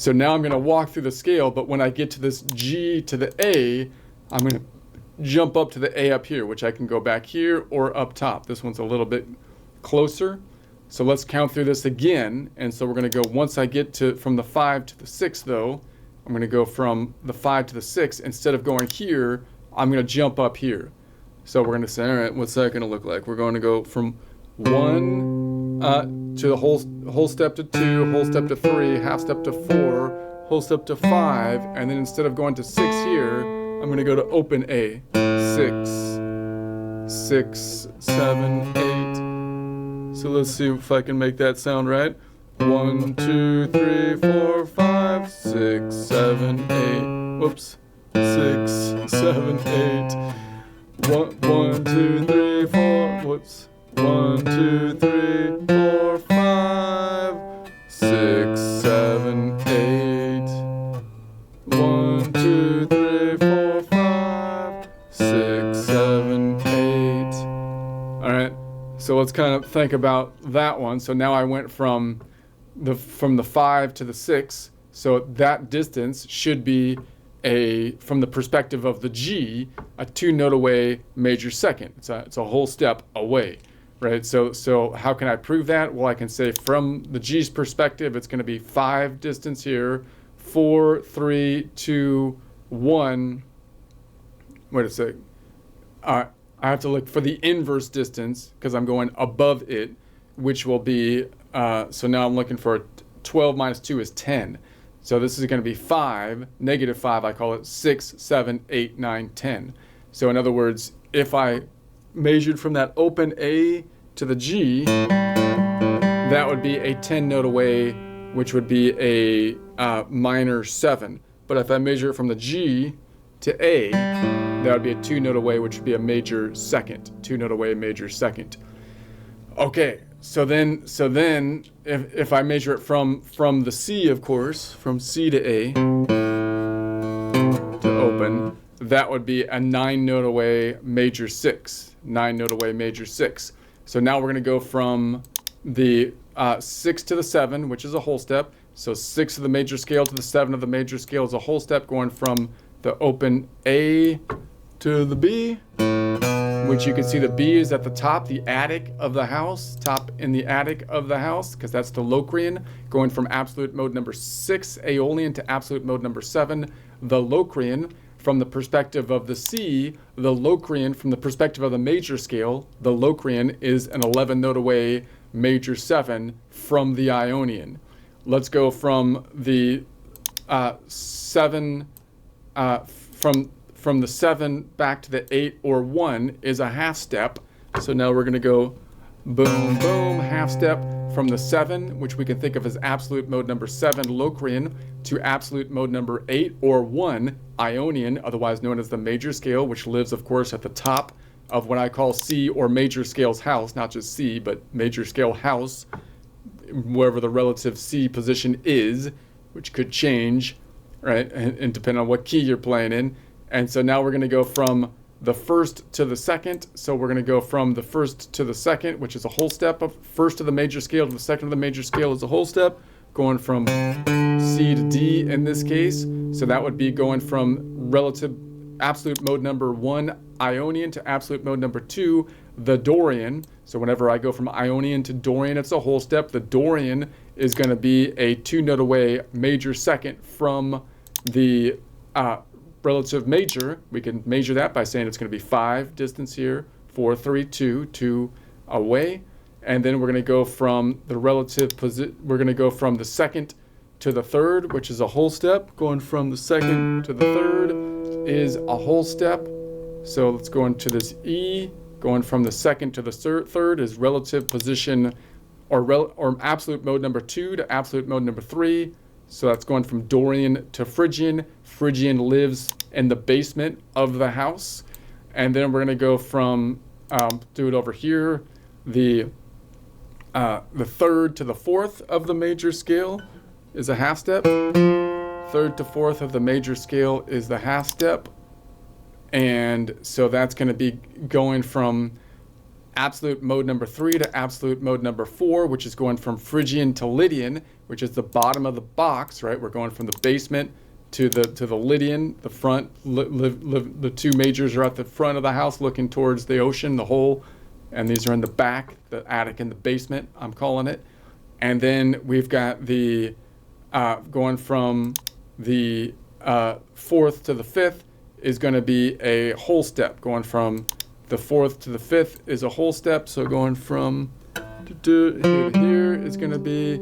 So now I'm going to walk through the scale, but when I get to this G to the A, I'm going to jump up to the A up here, which I can go back here or up top. This one's a little bit closer. So let's count through this again. And so we're going to go, once I get to from the 5 to the 6 though, I'm going to go from the 5 to the 6. Instead of going here, I'm going to jump up here. So we're going to say, all right, what's that going to look like? We're going to go from 1 to the whole step to 2, whole step to 3, half step to 4, whole step to 5, and then instead of going to 6 here, I'm going to go to open A. 6, 6, 7, 8. So let's see if I can make that sound right. 1, 2, 3, 4, 5, 6, 7, 8. Whoops. 6, 7, 8. 1, 2, 3, 4. Whoops. 1, 2, 3, 4, 5, 6, 7, 8. 1, 2, 3, 4, 5, 6, 7, 8. All right. So let's kind of think about that one. So now I went from the 5 to the 6. So that distance should be from the perspective of the G, a 2-note away major second. It's a whole step away. Right, so how can I prove that? Well, I can say from the G's perspective, it's going to be 5 distance here, 4, 3, 2, 1. Wait a sec. I have to look for the inverse distance because I'm going above it, which will be, so now I'm looking for 12 minus 2 is 10. So this is going to be 5, negative 5, I call it 6, 7, 8, 9, 10. So in other words, if I measured from that open A to the G, that would be a 10-note away, which would be a minor 7. But if I measure it from the G to A, that would be a 2-note away, which would be a major second. 2-note away, major second. Okay, so then if I measure it from the C, of course, from C to A to open, that would be a 9-note away major 6. 9-note away major 6. So now we're going to go from the 6 to the 7, which is a whole step. So 6 of the major scale to the 7 of the major scale is a whole step, going from the open A to the B, which you can see the B is at the top, the attic of the house, top in the attic of the house, because that's the Locrian, going from absolute mode number 6, Aeolian, to absolute mode number 7, the Locrian. From the perspective of the C, the Locrian, from the perspective of the major scale, the Locrian is an 11-note away major 7 from the Ionian. Let's go from the 7, from the 7 back to the 8 or 1 is a half step. So now we're going to go boom, boom, half step from the 7, which we can think of as absolute mode number 7, Locrian, to absolute mode number 8 or 1, Ionian, otherwise known as the major scale, which lives, of course, at the top of what I call C or major scale's house, not just C, but major scale house, wherever the relative C position is, which could change, right, and depending on what key you're playing in. And so now we're going to go from the first to the second. So we're going to go from the first to the second, which is a whole step of first of the major scale to the second of the major scale is a whole step, going from C to D in this case. So that would be going from relative absolute mode number 1, Ionian, to absolute mode number 2, the Dorian. So whenever I go from Ionian to Dorian, it's a whole step. The Dorian is going to be a 2-note away major second from the relative major. We can measure that by saying it's going to be 5 distance here, 4, 3, 2, 2 away. And then we're going to go from the relative position, we're going to go from the second to the third, which is a whole step. Going from the second to the third is a whole step. So let's go into this E. Going from the second to the third is relative position, or absolute mode number 2 to absolute mode number 3. So that's going from Dorian to Phrygian. Phrygian lives in the basement of the house. And then we're going to go from, do it over here, the third to the fourth of the major scale is a half step. Third to fourth of the major scale is the half step. And so that's going to be going from absolute mode number 3 to absolute mode number 4, which is going from Phrygian to Lydian, which is the bottom of the box, right? We're going from the basement to the Lydian, the front. The two majors are at the front of the house looking towards the ocean, the hole, and these are in the back, the attic and the basement, I'm calling it. And then we've got the going from the 4th to the 5th is going to be a whole step. Going from the 4th to the 5th is a whole step. So going from here to here is going to be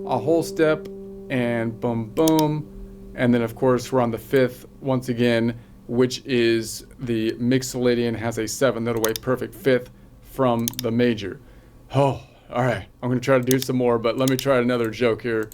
a whole step, and boom, boom. And then, of course, we're on the 5th once again, which is the Mixolydian, has a 7 note away perfect 5th from the major. Oh, all right. I'm going to try to do some more, but let me try another joke here.